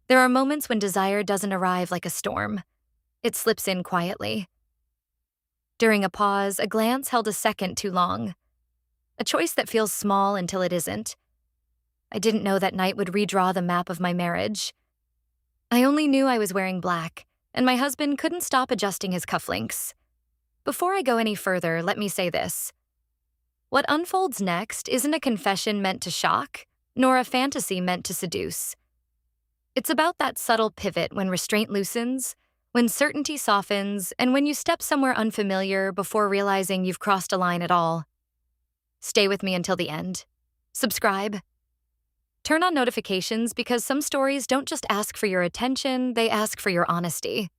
There are moments when desire doesn't arrive like a storm. It slips in quietly. During a pause, a glance held a second too long. A choice that feels small until it isn't. I didn't know that night would redraw the map of my marriage. I only knew I was wearing black, and my husband couldn't stop adjusting his cufflinks. Before I go any further, let me say this. What unfolds next isn't a confession meant to shock, nor a fantasy meant to seduce. It's about that subtle pivot when restraint loosens, when certainty softens, and when you step somewhere unfamiliar before realizing you've crossed a line at all. Stay with me until the end. Subscribe. Turn on notifications because some stories don't just ask for your attention, they ask for your honesty.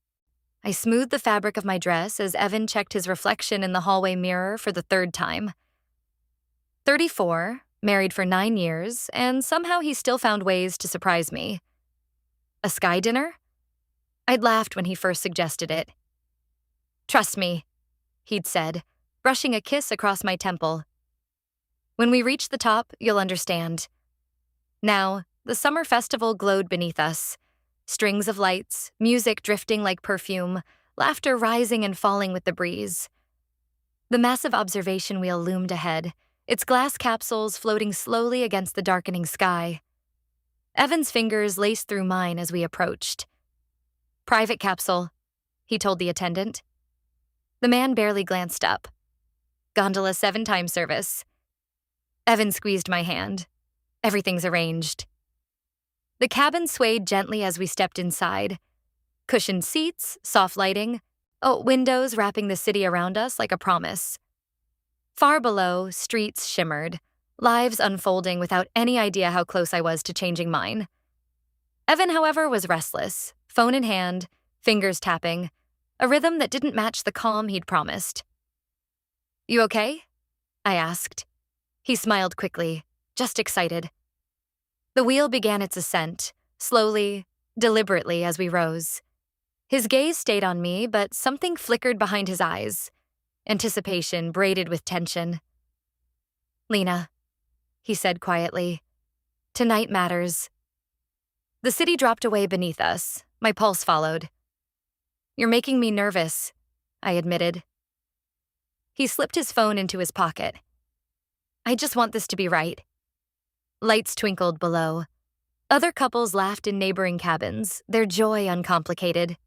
I smoothed the fabric of my dress as Evan checked his reflection in the hallway mirror for the third time. 34, married for 9 years, and somehow he still found ways to surprise me. A sky dinner? I'd laughed when he first suggested it. Trust me, he'd said, brushing a kiss across my temple. When we reach the top, you'll understand. Now, the summer festival glowed beneath us. Strings of lights, music drifting like perfume, laughter rising and falling with the breeze. The massive observation wheel loomed ahead, its glass capsules floating slowly against the darkening sky. Evan's fingers laced through mine as we approached. Private capsule, he told the attendant. The man barely glanced up. Gondola 7-time service. Evan squeezed my hand. Everything's arranged. The cabin swayed gently as we stepped inside. Cushioned seats, soft lighting, windows wrapping the city around us like a promise. Far below, streets shimmered, lives unfolding without any idea how close I was to changing mine. Evan, however, was restless, phone in hand, fingers tapping, a rhythm that didn't match the calm he'd promised. You okay? I asked. He smiled quickly, just excited. The wheel began its ascent, slowly, deliberately as we rose. His gaze stayed on me, but something flickered behind his eyes. Anticipation braided with tension. Lena, he said quietly, tonight matters. The city dropped away beneath us. My pulse followed. You're making me nervous, I admitted. He slipped his phone into his pocket. I just want this to be right. Lights twinkled below. Other couples laughed in neighboring cabins, their joy uncomplicated.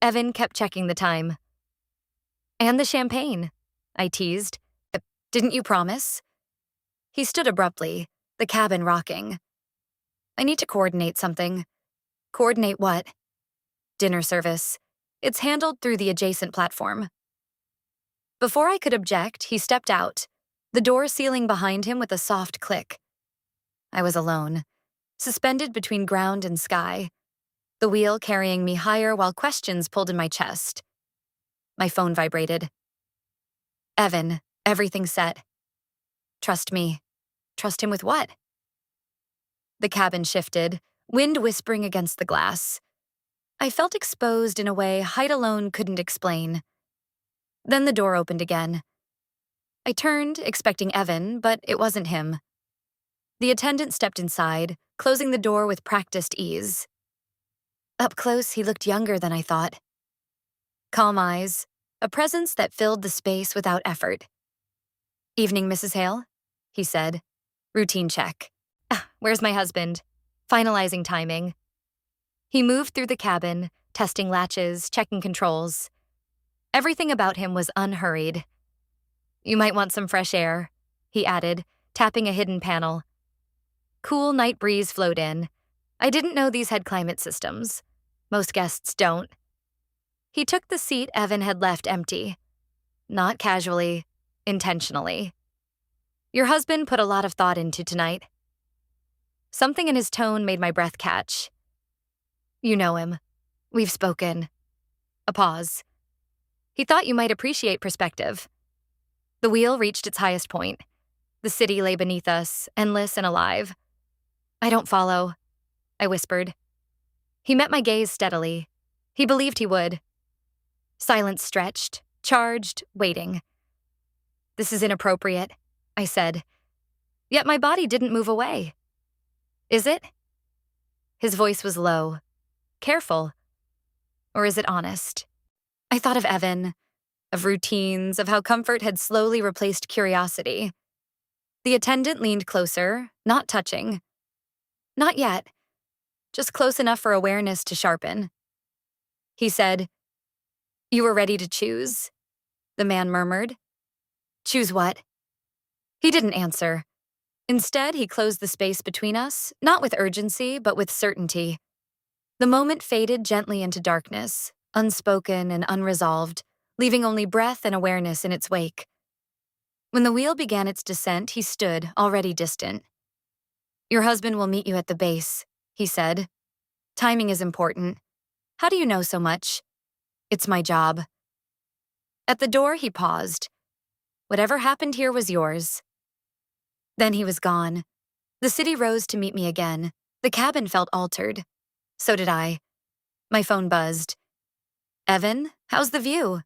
Evan kept checking the time. And the champagne, I teased. Didn't you promise? He stood abruptly, the cabin rocking. I need to coordinate something. Coordinate what? Dinner service. It's handled through the adjacent platform. Before I could object, he stepped out, the door sealing behind him with a soft click. I was alone, suspended between ground and sky, the wheel carrying me higher while questions pulled in my chest. My phone vibrated. Evan, everything set. Trust me. Trust him with what? The cabin shifted, wind whispering against the glass. I felt exposed in a way height alone couldn't explain. Then the door opened again. I turned, expecting Evan, but it wasn't him. The attendant stepped inside, closing the door with practiced ease. Up close, he looked younger than I thought. Calm eyes, a presence that filled the space without effort. Evening, Mrs. Hale, he said. Routine check. Where's my husband? Finalizing timing. He moved through the cabin, testing latches, checking controls. Everything about him was unhurried. You might want some fresh air, he added, tapping a hidden panel. Cool night breeze flowed in. I didn't know these had climate systems. Most guests don't. He took the seat Evan had left empty. Not casually, intentionally. Your husband put a lot of thought into tonight. Something in his tone made my breath catch. You know him. We've spoken. A pause. He thought you might appreciate perspective. The wheel reached its highest point. The city lay beneath us, endless and alive. I don't follow, I whispered. He met my gaze steadily. He believed he would. Silence stretched, charged, waiting. This is inappropriate, I said. Yet my body didn't move away. Is it? His voice was low, careful. Or is it honest? I thought of Evan, of routines, of how comfort had slowly replaced curiosity. The attendant leaned closer, not touching. Not yet, just close enough for awareness to sharpen. He said, "You were ready to choose?" The man murmured. "Choose what?" He didn't answer. Instead, he closed the space between us, not with urgency, but with certainty. The moment faded gently into darkness, unspoken and unresolved, leaving only breath and awareness in its wake. When the wheel began its descent, he stood, already distant. "Your husband will meet you at the base," he said. "Timing is important. How do you know so much?" "It's my job." At the door, he paused. "Whatever happened here was yours." Then he was gone. The city rose to meet me again. The cabin felt altered. So did I. My phone buzzed. "Evan, how's the view?"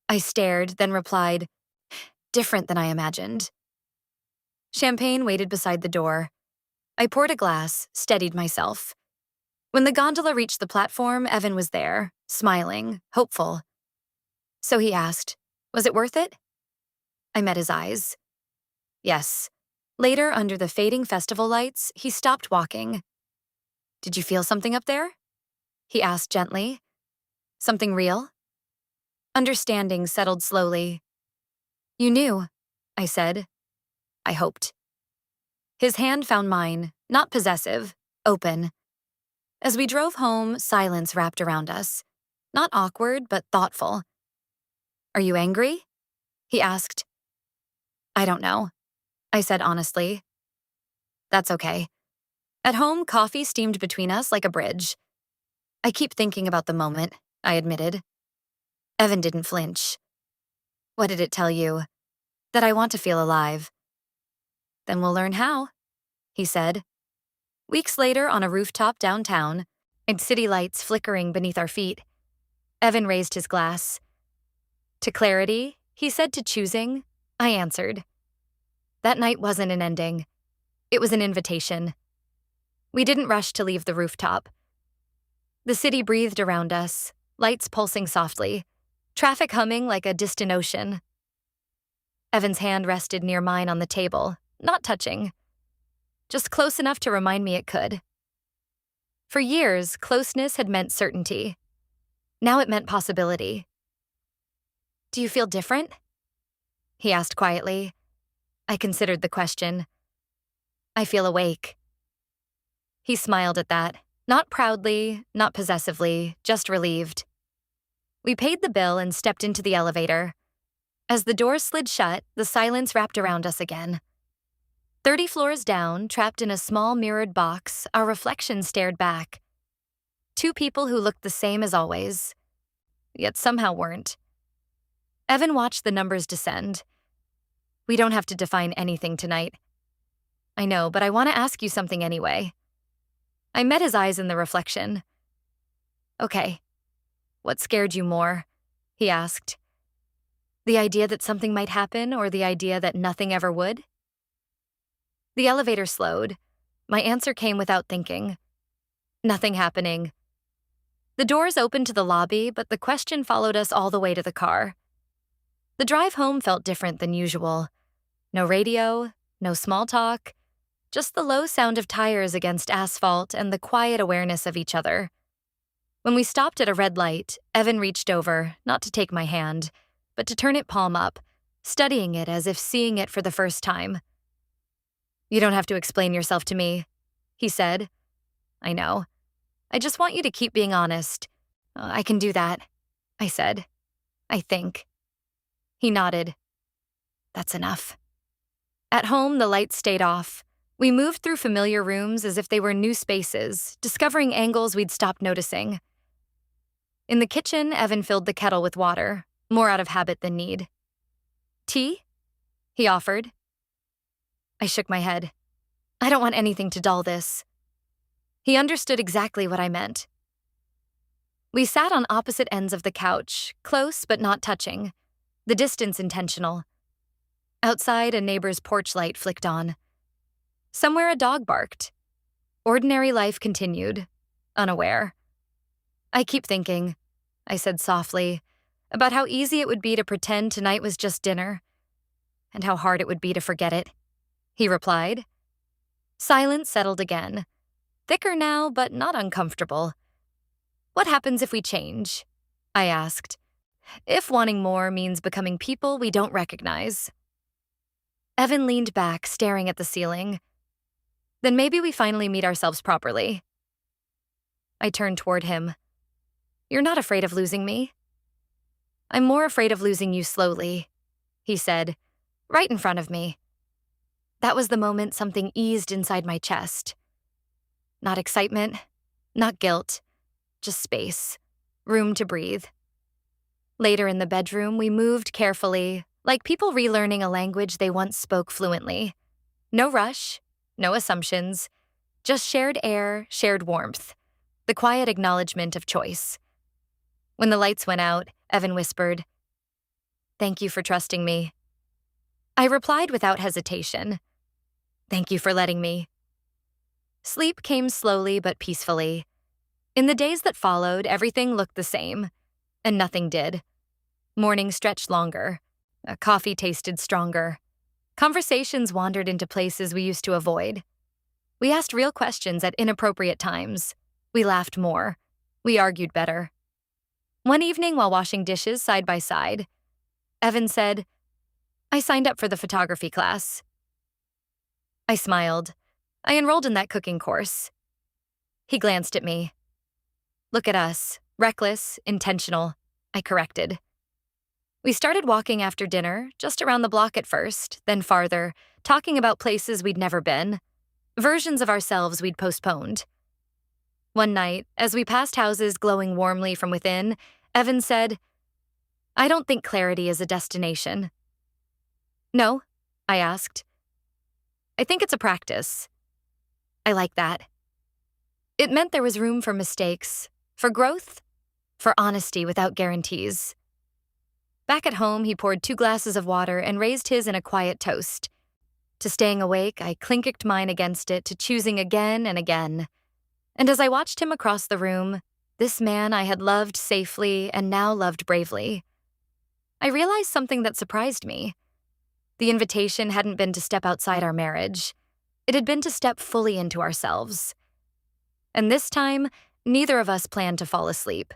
I stared, then replied, "Different than I imagined." Champagne waited beside the door. I poured a glass, steadied myself. When the gondola reached the platform, Evan was there, smiling, hopeful. So he asked, "Was it worth it?" I met his eyes. Yes. Later, under the fading festival lights, he stopped walking. "Did you feel something up there?" he asked gently. "Something real?" Understanding settled slowly. "You knew," I said. I hoped. His hand found mine, not possessive, open. As we drove home, silence wrapped around us. Not awkward, but thoughtful. "Are you angry?" he asked. "I don't know," I said honestly. "That's okay." At home, coffee steamed between us like a bridge. "I keep thinking about the moment," I admitted. Evan didn't flinch. "What did it tell you?" "That I want to feel alive." "Then we'll learn how," he said. Weeks later, on a rooftop downtown, and city lights flickering beneath our feet, Evan raised his glass. "To clarity," he said, "to choosing," I answered. That night wasn't an ending. It was an invitation. We didn't rush to leave the rooftop. The city breathed around us, lights pulsing softly, traffic humming like a distant ocean. Evan's hand rested near mine on the table, not touching, just close enough to remind me it could. For years, closeness had meant certainty. Now it meant possibility. "Do you feel different?" he asked quietly. I considered the question. "I feel awake." He smiled at that, not proudly, not possessively, just relieved. We paid the bill and stepped into the elevator. As the doors slid shut, the silence wrapped around us again. 30 floors down, trapped in a small mirrored box, our reflection stared back. Two people who looked the same as always, yet somehow weren't. Evan watched the numbers descend. "We don't have to define anything tonight." "I know, but I want to ask you something anyway." I met his eyes in the reflection. "Okay. What scared you more?" he asked. "The idea that something might happen or the idea that nothing ever would?" The elevator slowed. My answer came without thinking. "Nothing happening." The doors opened to the lobby, but the question followed us all the way to the car. The drive home felt different than usual. No radio, no small talk, just the low sound of tires against asphalt and the quiet awareness of each other. When we stopped at a red light, Evan reached over, not to take my hand, but to turn it palm up, studying it as if seeing it for the first time. "You don't have to explain yourself to me," he said. "I know. I just want you to keep being honest." "I can do that," I said. "I think." He nodded. "That's enough." At home, the lights stayed off. We moved through familiar rooms as if they were new spaces, discovering angles we'd stopped noticing. In the kitchen, Evan filled the kettle with water, more out of habit than need. "Tea?" he offered. I shook my head. "I don't want anything to dull this." He understood exactly what I meant. We sat on opposite ends of the couch, close but not touching, the distance intentional. Outside, a neighbor's porch light flicked on. Somewhere a dog barked. Ordinary life continued, unaware. I keep thinking, I said softly, about how easy it would be to pretend tonight was just dinner, and how hard it would be to forget it. He replied. Silence settled again, thicker now, but not uncomfortable. What happens if we change? I asked. If wanting more means becoming people we don't recognize. Evan leaned back, staring at the ceiling. Then maybe we finally meet ourselves properly. I turned toward him. You're not afraid of losing me? I'm more afraid of losing you slowly, he said, right in front of me. That was the moment something eased inside my chest. Not excitement, not guilt, just space, room to breathe. Later in the bedroom, we moved carefully, like people relearning a language they once spoke fluently. No rush, no assumptions, just shared air, shared warmth, the quiet acknowledgement of choice. When the lights went out, Evan whispered, "Thank you for trusting me." I replied without hesitation, "Thank you for letting me." Sleep came slowly but peacefully. In the days that followed, everything looked the same, and nothing did. Morning stretched longer. Coffee tasted stronger. Conversations wandered into places we used to avoid. We asked real questions at inappropriate times. We laughed more. We argued better. One evening while washing dishes side by side, Evan said, "I signed up for the photography class." I smiled. I enrolled in that cooking course. He glanced at me. "Look at us, reckless, intentional," I corrected. We started walking after dinner, just around the block at first, then farther, talking about places we'd never been, versions of ourselves we'd postponed. One night, as we passed houses glowing warmly from within, Evan said, "I don't think clarity is a destination." "No?" I asked. "I think it's a practice." I like that. It meant there was room for mistakes, for growth, for honesty without guarantees. Back at home, he poured 2 glasses of water and raised his in a quiet toast. To staying awake, I clinked mine against it, to choosing again and again. And as I watched him across the room, this man I had loved safely and now loved bravely, I realized something that surprised me. The invitation hadn't been to step outside our marriage. It had been to step fully into ourselves. And this time, neither of us planned to fall asleep.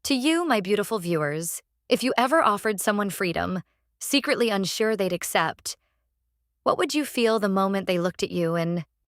To you, my beautiful viewers, if you ever offered someone freedom, secretly unsure they'd accept, what would you feel the moment they looked at you and